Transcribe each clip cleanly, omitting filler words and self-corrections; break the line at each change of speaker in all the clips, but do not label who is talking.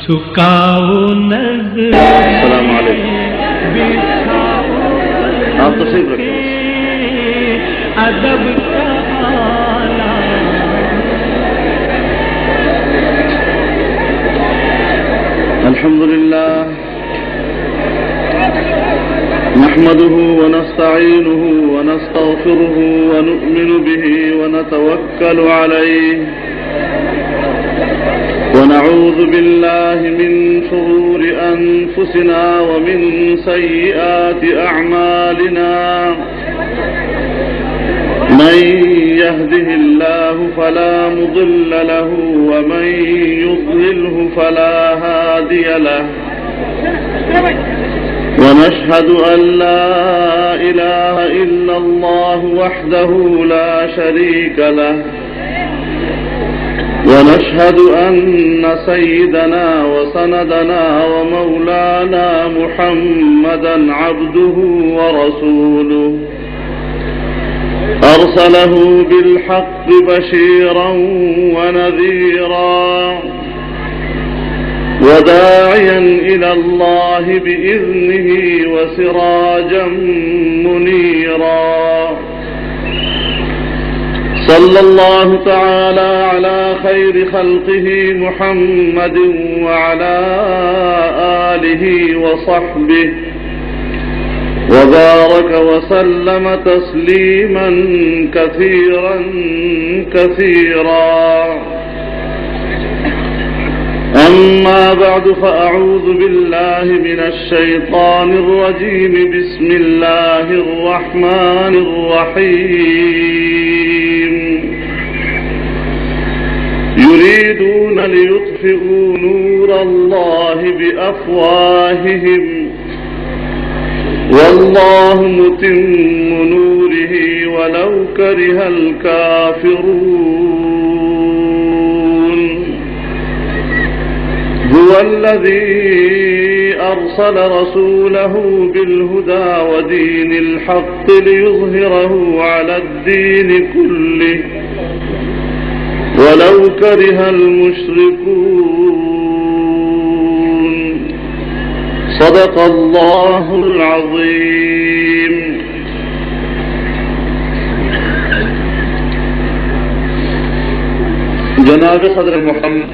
جھکاؤ نظر
السلام علیکم. آپ تشریف رکھیں.
ادب کا آلہ
الحمد للہ نحمده ونستعينه ونستغفره ونؤمن به ونتوكل عليه ونعوذ بالله من شرور أنفسنا ومن سيئات أعمالنا من يهده الله فلا مضل له ومن يضلله فلا هادي له ونشهد أن لا إله إلا الله وحده لا شريك له ونشهد أن سيدنا وسندنا ومولانا محمدا عبده ورسوله أرسله بالحق بشيرا ونذيرا وداعيا إلى الله بإذنه وسراجا منيرا صلى الله تعالى على خير خلقه محمد وعلى آله وصحبه وبارك وسلم تسليما كثيرا كثيرا. أما بعد فأعوذ بالله من الشيطان الرجيم. بسم الله الرحمن الرحيم. يريدون ليطفئوا نور الله بأفواههم والله متم نوره ولو كره الكافرون. هو الذي أرسل رسوله بالهدى ودين الحق ليظهره على الدين كله ولو كره المشركون. صدق الله العظيم. جناب صدر محمد،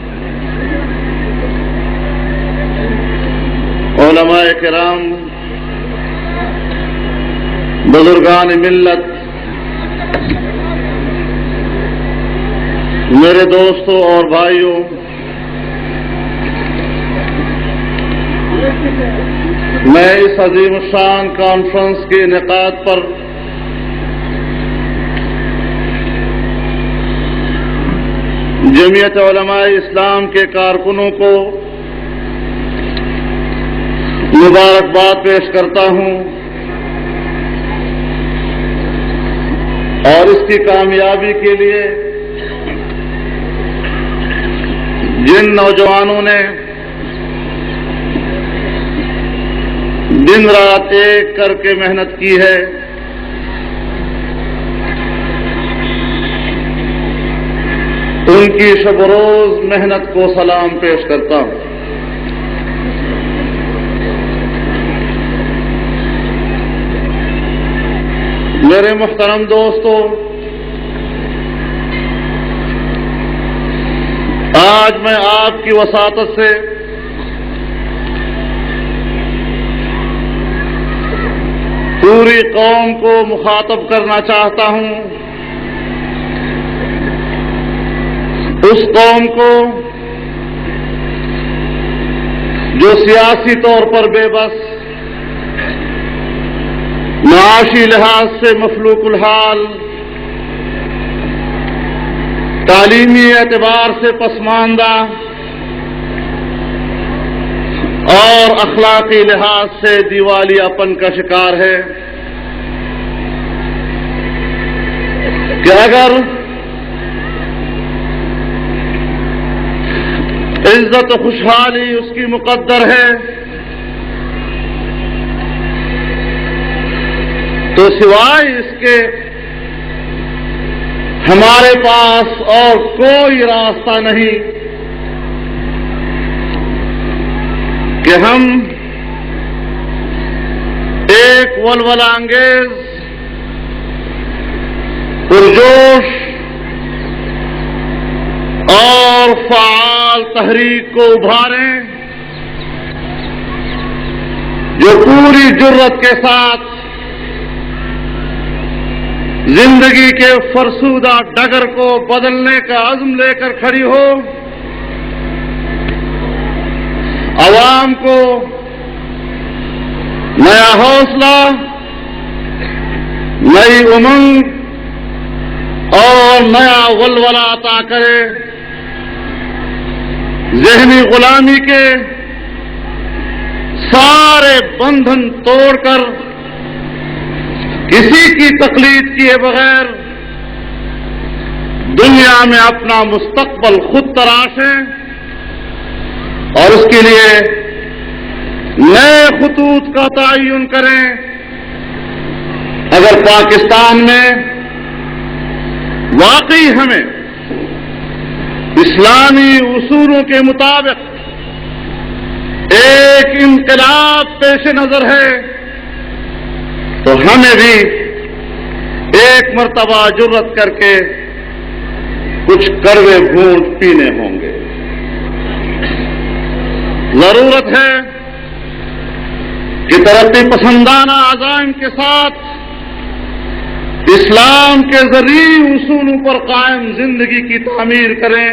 علماء کرام، بزرگان ملت، میرے دوستوں اور بھائیوں، میں اس عظیم الشان کانفرنس کے انعقاد پر جمعیت علماء اسلام کے کارکنوں کو مبارکباد پیش کرتا ہوں اور اس کی کامیابی کے لیے جن نوجوانوں نے دن رات ایک کر کے محنت کی ہے، ان کی شب و روز محنت کو سلام پیش کرتا ہوں. میرے محترم دوستو، آج میں آپ کی وساطت سے پوری قوم کو مخاطب کرنا چاہتا ہوں. اس قوم کو جو سیاسی طور پر بے بس، معاشی لحاظ سے مفلوق الحال، تعلیمی اعتبار سے پسماندہ اور اخلاقی لحاظ سے دیوالیہ پن کا شکار ہے، کہ اگر عزت و خوشحالی اس کی مقدر ہے تو سوائے اس کے ہمارے پاس اور کوئی راستہ نہیں کہ ہم ایک ولولہ انگیز پرجوش اور فعال تحریک کو ابھاریں جو پوری جرت کے ساتھ زندگی کے فرسودہ ڈگر کو بدلنے کا عزم لے کر کھڑی ہو، عوام کو نیا حوصلہ، نئی امنگ اور نیا ولولہ عطا کرے، ذہنی غلامی کے سارے بندھن توڑ کر کسی کی تقلید کیے بغیر دنیا میں اپنا مستقبل خود تراشیں اور اس کے لیے نئے خطوط کا تعین کریں۔ اگر پاکستان میں واقعی ہمیں اسلامی اصولوں کے مطابق ایک انقلاب پیش نظر ہے تو ہمیں بھی ایک مرتبہ جرت کر کے کچھ کڑوے گھونٹ پینے ہوں گے۔ ضرورت ہے کہ ترقی پسندانہ عزائم کے ساتھ اسلام کے ذریعے اصولوں پر قائم زندگی کی تعمیر کریں،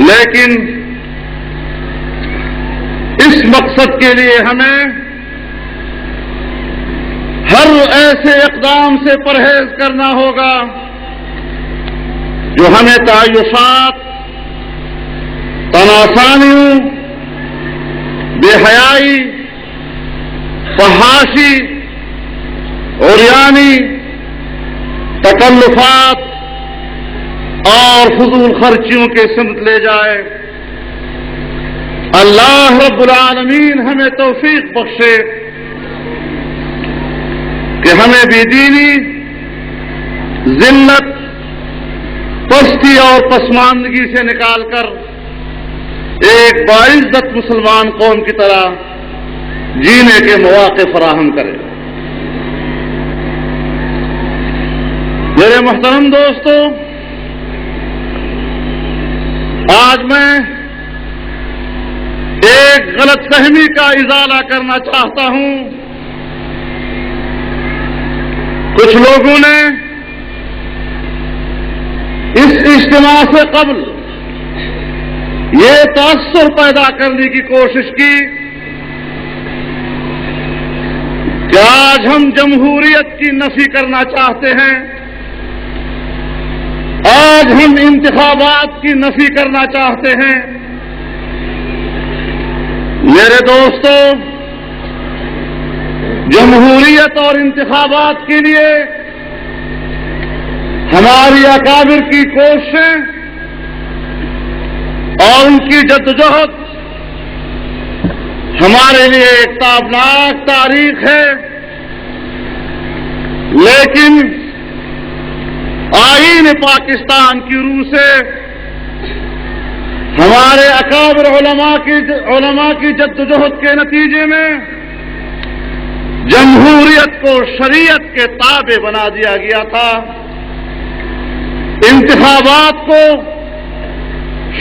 لیکن اس مقصد کے لیے ہمیں ہر ایسے اقدام سے پرہیز کرنا ہوگا جو ہمیں تعیشات، تناسانیوں، بے حیائی، فحاشی، عریانی، تکلفات اور فضول خرچیوں کے سمت لے جائے۔ اللہ رب العالمین ہمیں توفیق بخشے کہ ہمیں بے دینی، ذلت، پستی اور پسماندگی سے نکال کر ایک باعزت مسلمان قوم کی طرح جینے کے مواقع فراہم کرے۔ میرے محترم دوستو، آج میں ایک غلط فہمی کا ازالہ کرنا چاہتا ہوں۔ کچھ لوگوں نے اس اجتماع سے قبل یہ تاثر پیدا کرنے کی کوشش کی کہ آج ہم جمہوریت کی نفی کرنا چاہتے ہیں، آج ہم انتخابات کی نفی کرنا چاہتے ہیں۔ میرے دوستو، جمہوریت اور انتخابات کے لیے ہماری اکابر کی کوششیں اور ان کی جدوجہد ہمارے لیے ایک تابناک تاریخ ہے، لیکن آئین پاکستان کی روح سے ہمارے اکابر علماء کی جدوجہد کے نتیجے میں جمہوریت کو شریعت کے تابع بنا دیا گیا تھا، انتخابات کو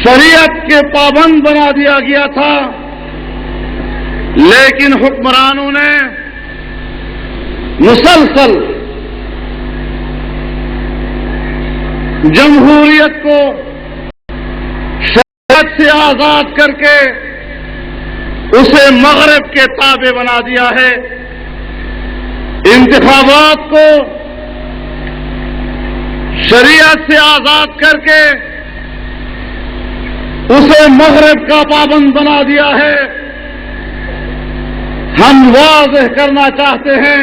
شریعت کے پابند بنا دیا گیا تھا، لیکن حکمرانوں نے مسلسل جمہوریت کو شریعت سے آزاد کر کے اسے مغرب کے تابع بنا دیا ہے۔ انتخابات کو شریعت سے آزاد کر کے اسے مغرب کا پابند بنا دیا ہے۔ ہم واضح کرنا چاہتے ہیں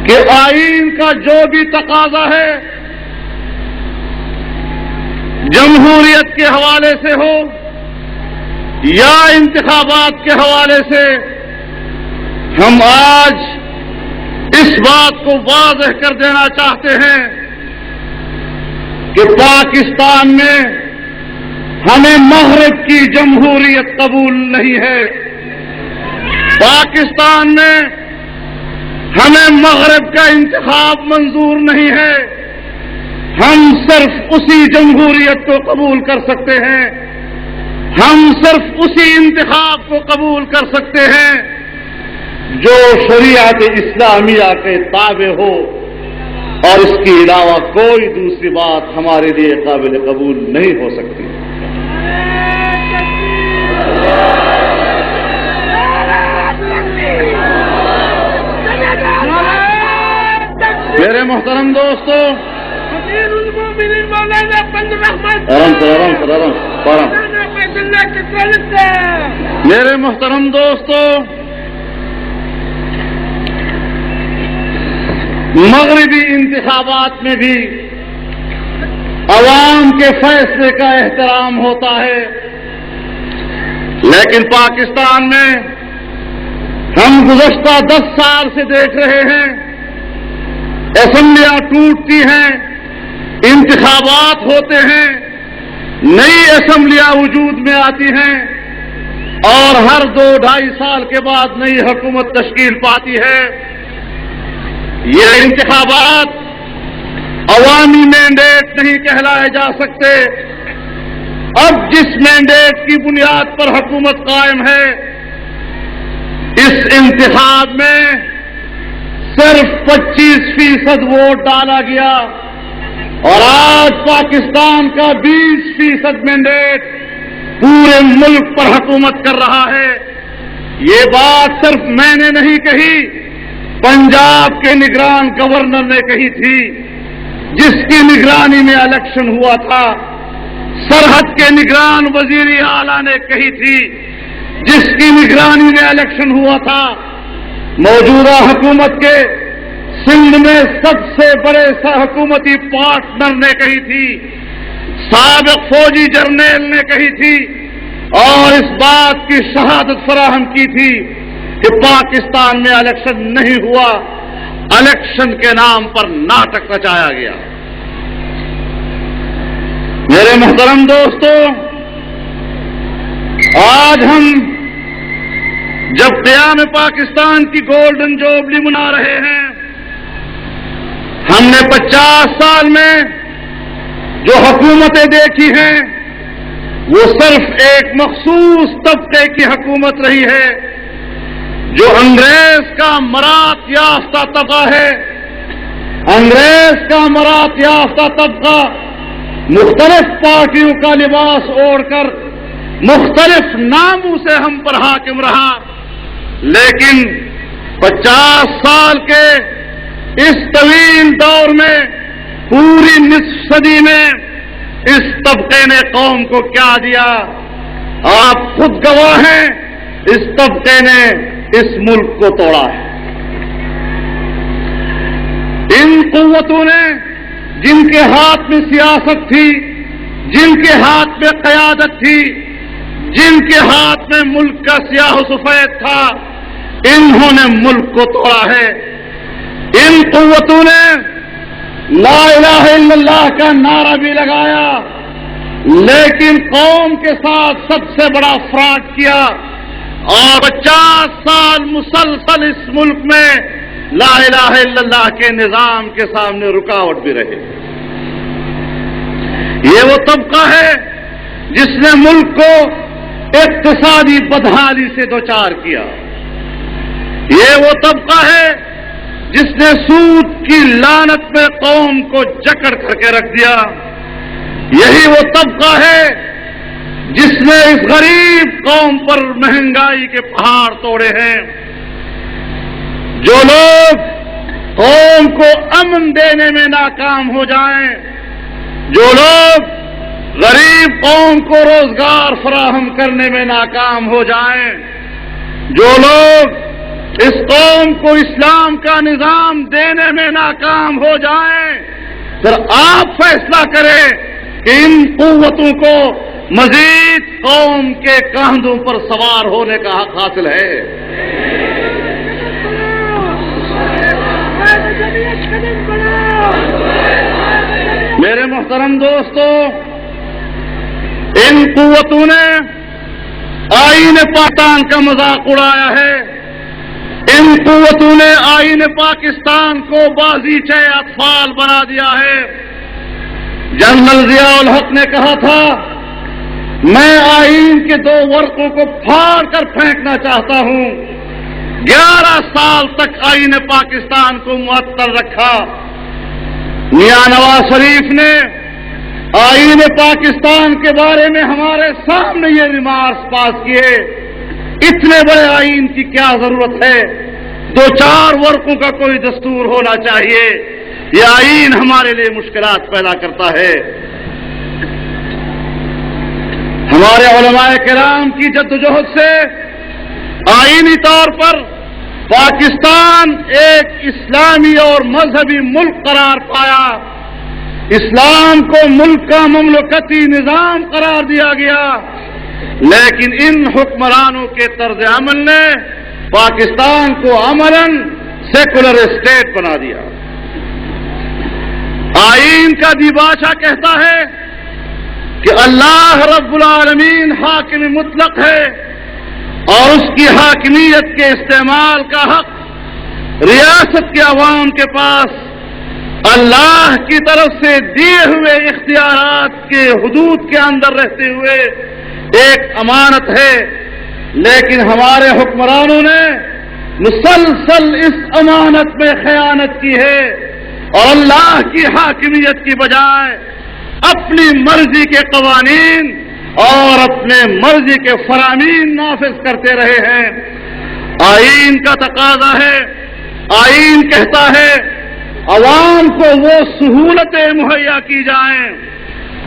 کہ آئین کا جو بھی تقاضا ہے، جمہوریت کے حوالے سے ہو یا انتخابات کے حوالے سے، ہم آج اس بات کو واضح کر دینا چاہتے ہیں کہ پاکستان میں ہمیں مغرب کی جمہوریت قبول نہیں ہے۔ پاکستان میں ہمیں مغرب کا انتخاب منظور نہیں ہے۔ ہم صرف اسی جمہوریت کو قبول کر سکتے ہیں، ہم صرف اسی انتخاب کو قبول کر سکتے ہیں جو شریعت اسلامیہ کے تابع ہو، اور اس کے علاوہ کوئی دوسری بات ہمارے لیے قابل قبول نہیں ہو سکتی۔ میرے محترم دوستو، میرے محترم دوستو، مغربی انتخابات میں بھی عوام کے فیصلے کا احترام ہوتا ہے، لیکن پاکستان میں ہم گزشتہ 10 سال سے دیکھ رہے ہیں، اسمبلیاں ٹوٹتی ہیں، انتخابات ہوتے ہیں، نئی اسمبلیاں وجود میں آتی ہیں، اور ہر 2-2.5 سال کے بعد نئی حکومت تشکیل پاتی ہے۔ یہ انتخابات عوامی مینڈیٹ نہیں کہلائے جا سکتے۔ اب جس مینڈیٹ کی بنیاد پر حکومت قائم ہے، اس انتخاب میں صرف 25% ووٹ ڈالا گیا، اور آج پاکستان کا 20% مینڈیٹ پورے ملک پر حکومت کر رہا ہے۔ یہ بات صرف میں نے نہیں کہی، پنجاب کے نگران گورنر نے کہی تھی، جس کی نگرانی میں الیکشن ہوا تھا۔ سرحد کے نگران وزیر اعلیٰ نے کہی تھی، جس کی نگرانی میں الیکشن ہوا تھا۔ موجودہ حکومت کے سندھ میں سب سے بڑے حکومتی پارٹنر نے کہی تھی، سابق فوجی جرنیل نے کہی تھی، اور اس بات کی شہادت فراہم کی تھی کہ پاکستان میں الیکشن نہیں ہوا، الیکشن کے نام پر ناٹک رچایا گیا۔ میرے محترم دوستو، آج ہم جب قیام پاکستان کی گولڈن جوبلی منا رہے ہیں، ہم نے 50 سال میں جو حکومتیں دیکھی ہیں وہ صرف ایک مخصوص طبقے کی حکومت رہی ہے، جو انگریز کا مراد یافتہ طبقہ ہے۔ انگریز کا مراد یافتہ طبقہ مختلف پارٹیوں کا لباس اوڑھ کر مختلف ناموں سے ہم پر حاکم رہا، لیکن 50 سال کے اس طویل دور میں، پوری نصف صدی میں، اس طبقے نے قوم کو کیا دیا؟ آپ خود گواہ ہیں، اس طبقے نے اس ملک کو توڑا ہے۔ ان قوتوں نے، جن کے ہاتھ میں سیاست تھی، جن کے ہاتھ میں قیادت تھی، جن کے ہاتھ میں ملک کا سیاہ و سفید تھا، انہوں نے ملک کو توڑا ہے۔ ان قوتوں نے لا الہ الا اللہ کا نعرہ بھی لگایا، لیکن قوم کے ساتھ سب سے بڑا فراڈ کیا، اور 50 سال مسلسل اس ملک میں لا الہ الا اللہ کے نظام کے سامنے رکاوٹ بھی رہے۔ یہ وہ طبقہ ہے جس نے ملک کو اقتصادی بدحالی سے دوچار کیا۔ یہ وہ طبقہ ہے جس نے سود کی لعنت میں قوم کو جکڑ کر کے رکھ دیا۔ یہی وہ طبقہ ہے جس نے اس غریب قوم پر مہنگائی کے پہاڑ توڑے ہیں۔ جو لوگ قوم کو امن دینے میں ناکام ہو جائیں، جو لوگ غریب قوم کو روزگار فراہم کرنے میں ناکام ہو جائیں، جو لوگ اس قوم کو اسلام کا نظام دینے میں ناکام ہو جائیں، پھر آپ فیصلہ کریں کہ ان قوتوں کو مزید قوم کے کاندھوں پر سوار ہونے کا حق حاصل ہے۔ میرے محترم دوستو، ان قوتوں نے آئین پاکستان کا مذاق اڑایا ہے. ان قوتوں نے آئین پاکستان کو بازیچہ اطفال بنا دیا ہے. جنرل ضیاء الحق نے کہا تھا میں آئین کے 2 ورقوں کو پھاڑ کر پھینکنا چاہتا ہوں. 11 سال تک آئین پاکستان کو معطل رکھا. میاں نواز شریف نے آئین پاکستان کے بارے میں ہمارے سامنے یہ ریمارکس پاس کیے. اتنے بڑے آئین کی کیا ضرورت ہے؟ 2-4 ورقوں کا کوئی دستور ہونا چاہیے. یہ آئین ہمارے لیے مشکلات پیدا کرتا ہے. ہمارے علماء کرام کی جدوجہد سے آئینی طور پر پاکستان ایک اسلامی اور مذہبی ملک قرار پایا. اسلام کو ملک کا مملکتی نظام قرار دیا گیا. لیکن ان حکمرانوں کے طرز عمل نے پاکستان کو عملاً سیکولر اسٹیٹ بنا دیا. آئین کا دیباچہ کہتا ہے کہ اللہ رب العالمین حاکم مطلق ہے اور اس کی حاکمیت کے استعمال کا حق ریاست کے عوام کے پاس اللہ کی طرف سے دیے ہوئے اختیارات کے حدود کے اندر رہتے ہوئے ایک امانت ہے. لیکن ہمارے حکمرانوں نے مسلسل اس امانت میں خیانت کی ہے اور اللہ کی حاکمیت کی بجائے اپنی مرضی کے قوانین اور اپنے مرضی کے فرامین نافذ کرتے رہے ہیں. آئین کا تقاضا ہے، آئین کہتا ہے عوام کو وہ سہولتیں مہیا کی جائیں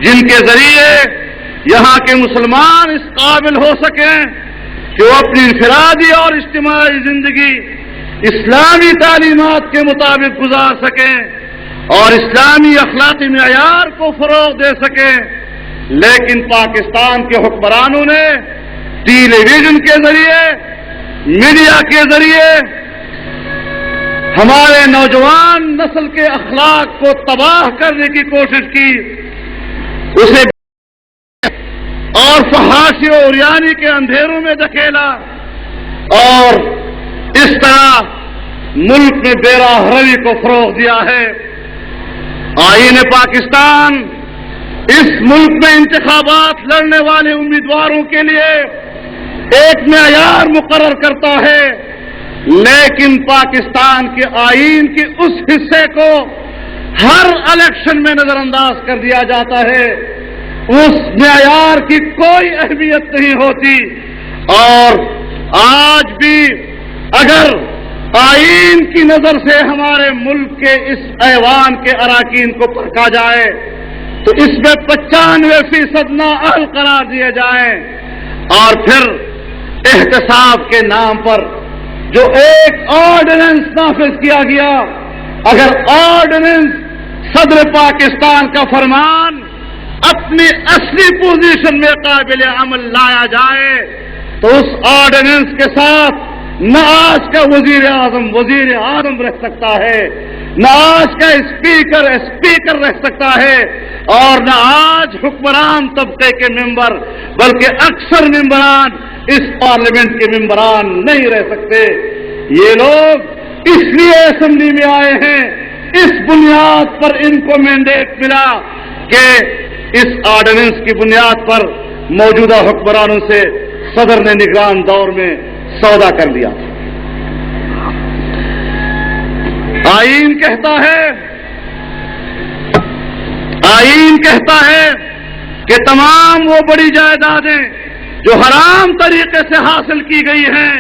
جن کے ذریعے یہاں کے مسلمان اس قابل ہو سکیں کہ وہ اپنی انفرادی اور اجتماعی زندگی اسلامی تعلیمات کے مطابق گزار سکیں اور اسلامی اخلاقی معیار کو فروغ دے سکیں. لیکن پاکستان کے حکمرانوں نے ٹیلی ویژن کے ذریعے، میڈیا کے ذریعے ہمارے نوجوان نسل کے اخلاق کو تباہ کرنے کی کوشش کی، اسے اور فحاشی و عریانی کے اندھیروں میں دھکیلا اور اس طرح ملک میں بے راہ روی کو فروغ دیا ہے. آئین پاکستان اس ملک میں انتخابات لڑنے والے امیدواروں کے لیے ایک معیار مقرر کرتا ہے، لیکن پاکستان کے آئین کے اس حصے کو ہر الیکشن میں نظر انداز کر دیا جاتا ہے. اس معیار کی کوئی اہمیت نہیں ہوتی. اور آج بھی اگر آئین کی نظر سے ہمارے ملک کے اس ایوان کے اراکین کو پرکھا جائے تو اس میں 95% نااہل قرار دیے جائیں اور پھر احتساب کے نام پر جو ایک آرڈیننس نافذ کیا گیا، اگر آرڈیننس صدر پاکستان کا فرمان اپنی اصلی پوزیشن میں قابل عمل لایا جائے تو اس آرڈیننس کے ساتھ نہ آج کا وزیر اعظم رہ سکتا ہے، نہ آج کا اسپیکر رہ سکتا ہے اور نہ آج حکمران طبقے کے ممبر بلکہ اکثر ممبران اس پارلیمنٹ کے ممبران نہیں رہ سکتے. یہ لوگ اس لیے اسمبلی میں آئے ہیں، اس بنیاد پر ان کو مینڈیٹ ملا کہ اس آرڈیننس کی بنیاد پر موجودہ حکمرانوں سے صدر نے نگران دور میں سودا کر لیا. آئین کہتا ہے کہ تمام وہ بڑی جائیدادیں جو حرام طریقے سے حاصل کی گئی ہیں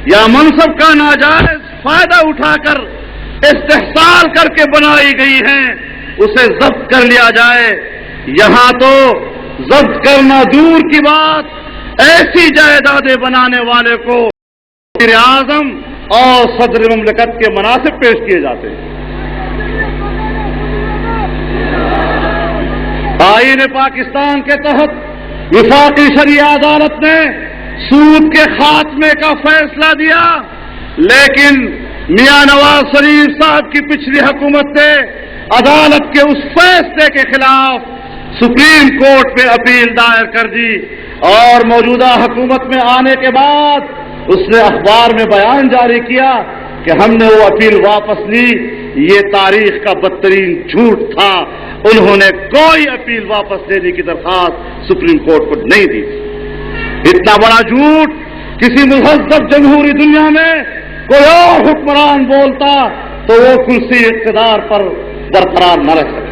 یا منصب کا ناجائز فائدہ اٹھا کر استحصال کر کے بنائی گئی ہیں اسے ضبط کر لیا جائے. یہاں تو ضبط کرنا دور کی بات، ایسی جائیدادیں بنانے والے کو وزیر اعظم اور صدر مملکت کے مناصب پیش کیے جاتے ہیں. آئین پاکستان کے تحت وفاقی شرعیہ عدالت نے سود کے خاتمے کا فیصلہ دیا، لیکن میاں نواز شریف صاحب کی پچھلی حکومت نے عدالت کے اس فیصلے کے خلاف سپریم کورٹ میں اپیل دائر کر دی اور موجودہ حکومت میں آنے کے بعد اس نے اخبار میں بیان جاری کیا کہ ہم نے وہ اپیل واپس لی. یہ تاریخ کا بدترین جھوٹ تھا. انہوں نے کوئی اپیل واپس لینے کی درخواست سپریم کورٹ کو نہیں دی. اتنا بڑا جھوٹ کسی مہذب جمہوری دنیا میں کوئی اور حکمران بولتا تو وہ کرسی اقتدار پر برقرار نہ رہ سکتا.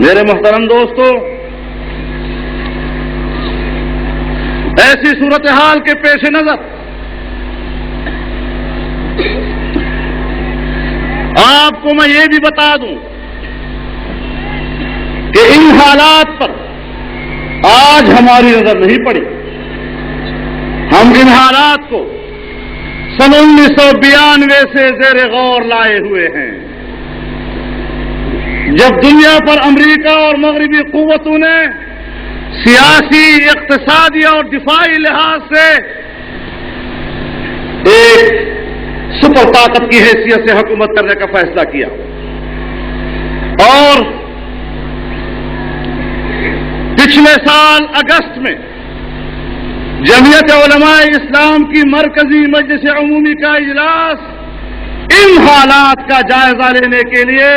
میرے محترم دوستو، ایسی صورتحال کے پیش نظر آپ کو میں یہ بھی بتا دوں کہ ان حالات پر آج ہماری نظر نہیں پڑی. ہم ان حالات کو سن 1992 سے زیر غور لائے ہوئے ہیں، جب دنیا پر امریکہ اور مغربی قوتوں نے سیاسی، اقتصادی اور دفاعی لحاظ سے ایک سپر طاقت کی حیثیت سے حکومت کرنے کا فیصلہ کیا اور پچھلے سال اگست میں جمعیت علماء اسلام کی مرکزی مجلس عمومی کا اجلاس ان حالات کا جائزہ لینے کے لیے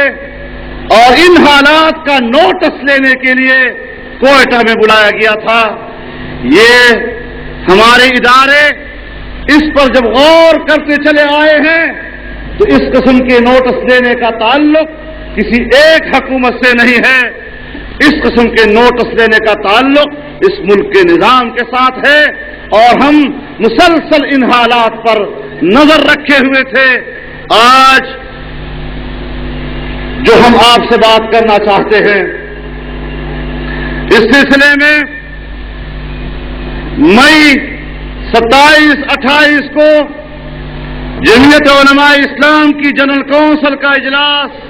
اور ان حالات کا نوٹس لینے کے لیے کوئٹہ میں بلایا گیا تھا. یہ ہمارے ادارے اس پر جب غور کرتے چلے آئے ہیں تو اس قسم کے نوٹس لینے کا تعلق کسی ایک حکومت سے نہیں ہے. اس قسم کے نوٹس لینے کا تعلق اس ملک کے نظام کے ساتھ ہے اور ہم مسلسل ان حالات پر نظر رکھے ہوئے تھے. آج جو ہم آپ سے بات کرنا چاہتے ہیں اس سلسلے میں مئی 27-28 کو جمعیت علماء اسلام کی جنرل کونسل کا اجلاس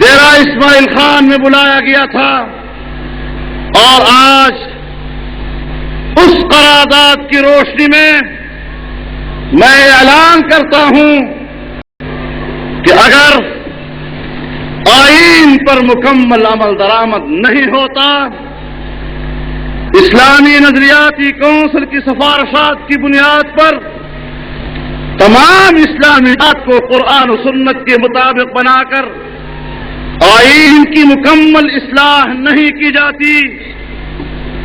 ڈیرہ اسماعیل خان میں بلایا گیا تھا اور آج اس قرارداد کی روشنی میں میں اعلان کرتا ہوں کہ اگر آئین پر مکمل عمل درآمد نہیں ہوتا، اسلامی نظریاتی کونسل کی سفارشات کی بنیاد پر تمام اسلامیات کو قرآن و سنت کے مطابق بنا کر آئین کی مکمل اصلاح نہیں کی جاتی،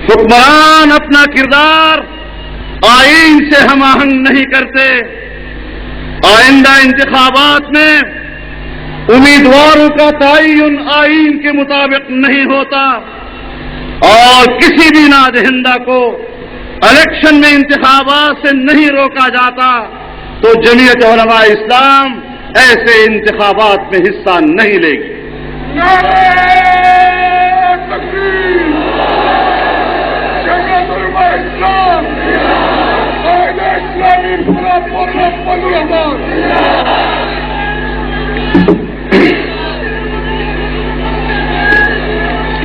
حکمران اپنا کردار آئین سے ہم آہنگ نہیں کرتے، آئندہ انتخابات میں امیدواروں کا تعین آئین کے مطابق نہیں ہوتا اور کسی بھی نادہندہ کو الیکشن میں انتخابات سے نہیں روکا جاتا تو جمعیت علماء اسلام ایسے انتخابات میں حصہ نہیں لے گی.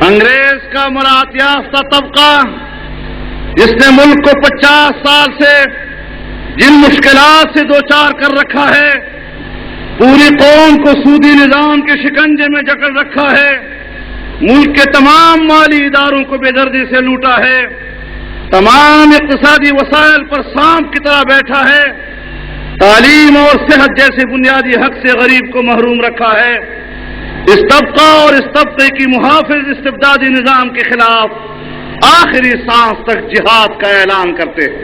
انگریز کا مراعات یافتہ طبقہ جس نے ملک کو 50 سال سے جن مشکلات سے دوچار کر رکھا ہے، پوری قوم کو سودی نظام کے شکنجے میں جکڑ رکھا ہے، ملک کے تمام مالی اداروں کو بے دردی سے لوٹا ہے، تمام اقتصادی وسائل پر سانپ کی طرح بیٹھا ہے، تعلیم اور صحت جیسے بنیادی حق سے غریب کو محروم رکھا ہے، اس طبقہ اور اس طبقے کی محافظ استبدادی نظام کے خلاف آخری سانس تک جہاد کا اعلان کرتے ہیں.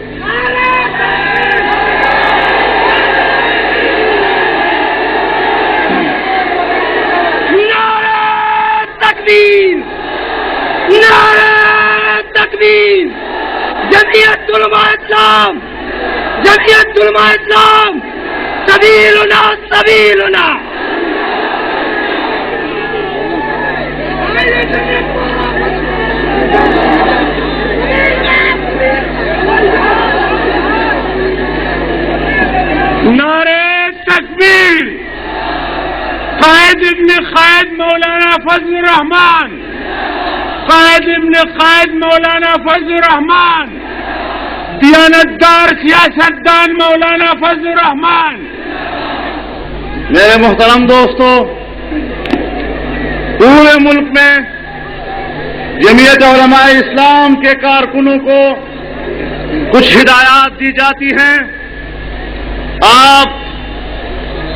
نعرہ تکبیر! نعرہ تکبیر! جمعیت علماء اسلام! جمعیت علماء اسلام! سبیلنا سبیلنا!
نعرہ تکبیر! قائد ابن قائد مولانا فضل الرحمان! قائد ابن قائد مولانا فضل الرحمان! دیانتدار سیاستدان مولانا فضل الرحمان!
میرے محترم دوستو، پورے ملک میں جمعیت علماء اسلام کے کارکنوں کو کچھ ہدایات دی جاتی ہیں. آپ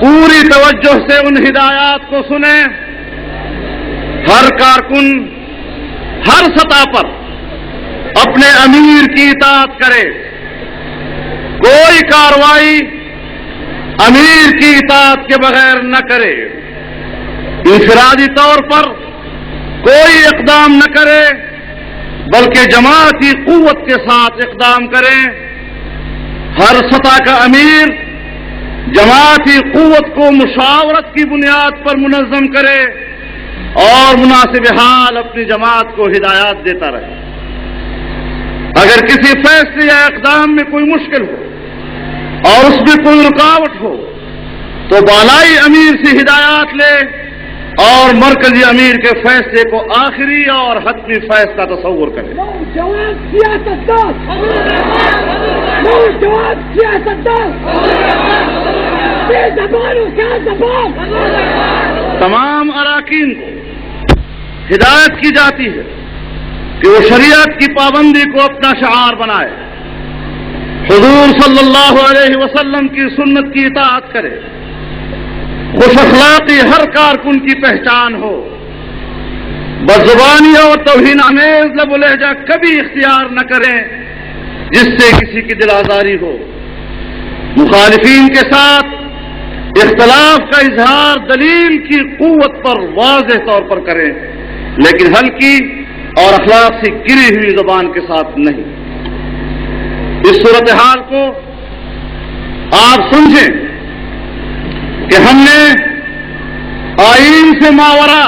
پوری توجہ سے ان ہدایات کو سنیں. ہر کارکن ہر سطح پر اپنے امیر کی اطاعت کرے. کوئی کارروائی امیر کی اطاعت کے بغیر نہ کرے. انفرادی طور پر کوئی اقدام نہ کرے، بلکہ جماعتی قوت کے ساتھ اقدام کریں. ہر سطح کا امیر جماعتی قوت کو مشاورت کی بنیاد پر منظم کرے اور مناسب حال اپنی جماعت کو ہدایات دیتا رہے. اگر کسی فیصلے یا اقدام میں کوئی مشکل ہو اور اس میں کوئی رکاوٹ ہو تو بالائی امیر سے ہدایات لے اور مرکزی امیر کے فیصلے کو آخری اور حتمی فیصلہ تصور کرے. تمام اراکین کو ہدایت کی جاتی ہے کہ وہ شریعت کی پابندی کو اپنا شعار بنائے، حضور صلی اللہ علیہ وسلم کی سنت کی اطاعت کرے، خوش اخلاقی ہر کارکن کی پہچان ہو، بدزبانی اور توہین آمیز لب و لہجہ کبھی اختیار نہ کریں جس سے کسی کی دل آزاری ہو. مخالفین کے ساتھ اختلاف کا اظہار دلیل کی قوت پر واضح طور پر کریں، لیکن ہلکی اور اخلاق سے گری ہوئی زبان کے ساتھ نہیں. اس صورتحال کو آپ سمجھیں کہ ہم نے آئین سے ماورا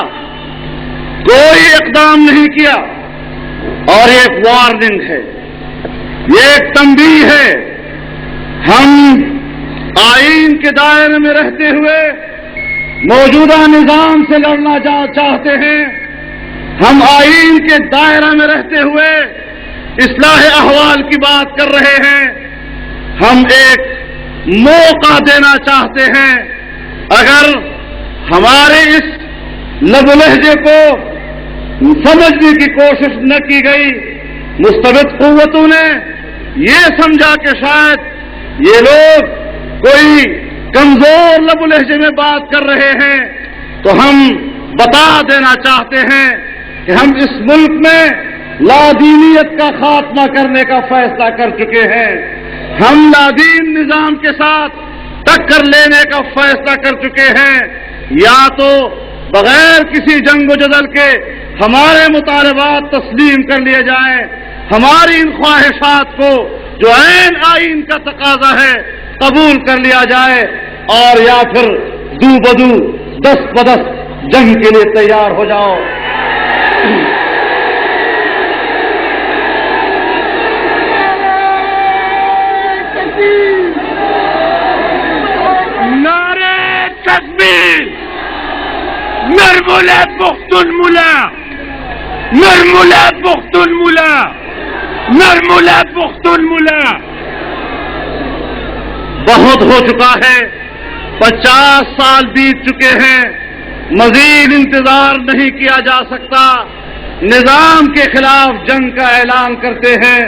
کوئی اقدام نہیں کیا، اور یہ ایک وارننگ ہے، یہ ایک تنبیہ ہے. ہم آئین کے دائرے میں رہتے ہوئے موجودہ نظام سے لڑنا چاہتے ہیں. ہم آئین کے دائرے میں رہتے ہوئے اصلاح احوال کی بات کر رہے ہیں. ہم ایک موقع دینا چاہتے ہیں. اگر ہمارے اس لب و لہجے کو سمجھنے کی کوشش نہ کی گئی، مستبد قوتوں نے یہ سمجھا کہ شاید یہ لوگ کوئی کمزور لب و لہجے میں بات کر رہے ہیں، تو ہم بتا دینا چاہتے ہیں کہ ہم اس ملک میں لادینیت کا خاتمہ کرنے کا فیصلہ کر چکے ہیں. ہم لادین نظام کے ساتھ ٹکر لینے کا فیصلہ کر چکے ہیں. یا تو بغیر کسی جنگ و جدل کے ہمارے مطالبات تسلیم کر لیے جائیں، ہماری ان خواہشات کو جو عین آئین کا تقاضا ہے قبول کر لیا جائے، اور یا پھر دو بدو دست بدست جنگ کے لیے تیار ہو جاؤ.
نعرہ تکبیر! نرمولہ پختون مولا، نرمولہ پختون مولا، نرمولہ پختون مولا.
بہت ہو چکا ہے، 50 سال بیت چکے ہیں. مزید انتظار نہیں کیا جا سکتا. نظام کے خلاف جنگ کا اعلان کرتے ہیں،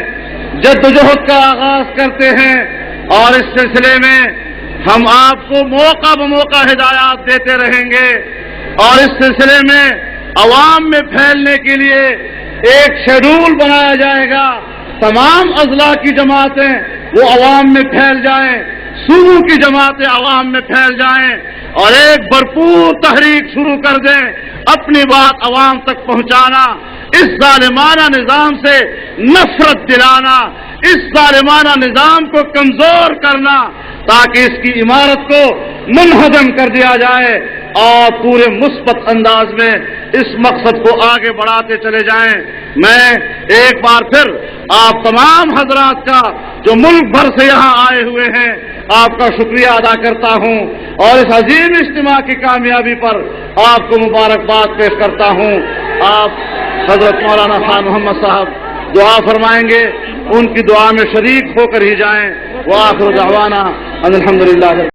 جدوجہد کا آغاز کرتے ہیں، اور اس سلسلے میں ہم آپ کو موقع بموقع ہدایات دیتے رہیں گے. اور اس سلسلے میں عوام میں پھیلنے کے لیے ایک شیڈول بنایا جائے گا. تمام اضلاع کی جماعتیں وہ عوام میں پھیل جائیں، صوبوں کی جماعتیں عوام میں پھیل جائیں، اور ایک بھرپور تحریک شروع کر دیں اپنی بات عوام تک پہنچانا، اس ظالمانہ نظام سے نفرت دلانا، اس ظالمانہ نظام کو کمزور کرنا، تاکہ اس کی عمارت کو منہدم کر دیا جائے اور پورے مثبت انداز میں اس مقصد کو آگے بڑھاتے چلے جائیں. میں ایک بار پھر آپ تمام حضرات کا جو ملک بھر سے یہاں آئے ہوئے ہیں آپ کا شکریہ ادا کرتا ہوں، اور اس عظیم اجتماع کی کامیابی پر آپ کو مبارکباد پیش کرتا ہوں. آپ حضرت مولانا خان محمد صاحب دعا فرمائیں گے، ان کی دعا میں شریک ہو کر ہی جائیں. وآخر دعوانا ان الحمدللہ.